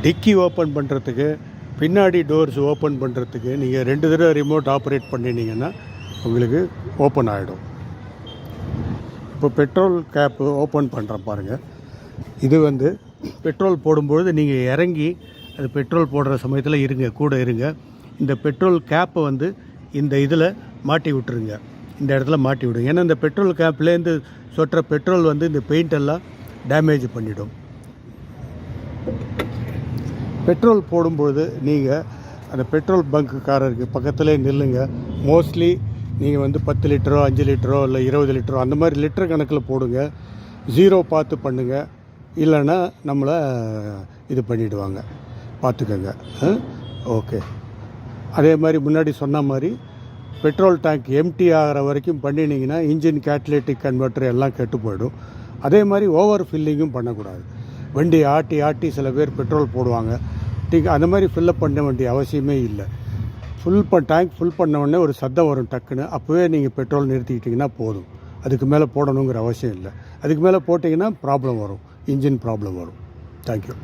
டிக்கி open பண்ணுறதுக்கு, பின்னாடி doors open பண்ணுறதுக்கு நீங்கள் 2 தடவை ரிமோட் ஆப்ரேட் பண்ணினீங்கன்னா உங்களுக்கு ஓப்பன் ஆகிடும். இப்போ பெட்ரோல் கேப்பு ஓப்பன் பண்ணுறேன் பாருங்கள். இது வந்து பெட்ரோல் போடும்பொழுது நீங்கள் இறங்கி அது பெட்ரோல் போடுற சமயத்தில் கூட இருங்க. இந்த பெட்ரோல் கேப்பை வந்து இந்த இதில் மாட்டி விட்டுருங்க. இந்த இடத்துல மாட்டி விடுங்க. ஏன்னா இந்த பெட்ரோல் கேப்லேருந்து சொட்டுற பெட்ரோல் வந்து இந்த பெயிண்டெல்லாம் டேமேஜ் பண்ணிவிடும். பெட்ரோல் போடும்பொழுது நீங்கள் அந்த பெட்ரோல் பங்க்குக்காரருக்கு பக்கத்துலேயே நில்லுங்க. மோஸ்ட்லி நீங்கள் வந்து 10 லிட்டரோ 5 லிட்டரோ இல்லை 20 லிட்டரோ அந்த மாதிரி லிட்டர் கணக்கில் போடுங்க. 0 பார்த்து பண்ணுங்கள், இல்லைன்னா நம்மளை இது பண்ணிவிடுவாங்க, பார்த்துக்கோங்க. ஓகே. அதே மாதிரி முன்னாடி சொன்ன மாதிரி பெட்ரோல் டேங்க் எம்டி ஆகிற வரைக்கும் பண்ணினீங்கன்னா இன்ஜின் கேட்டலிட்டிக் கன்வெர்ட்டர் எல்லாம் கெட்டு போயிடும். அதே மாதிரி ஓவர் ஃபில்லிங்கும் பண்ணக்கூடாது. வண்டி ஆட்டி சில பேர் பெட்ரோல் போடுவாங்க. அந்த மாதிரி ஃபில்லப் பண்ண வேண்டிய அவசியமே இல்லை. டேங்க் ஃபுல் பண்ண உடனே ஒரு சத்தம் வரும் டக்குன்னு. அப்போவே நீங்கள் பெட்ரோல் நிறுத்திக்கிட்டிங்கன்னா போதும். அதுக்கு மேலே போடணுங்கிற அவசியம் இல்லை. அதுக்கு மேலே போட்டிங்கன்னா ப்ராப்ளம் வரும், இன்ஜின் ப்ராப்ளம் வரும். தேங்க்யூ.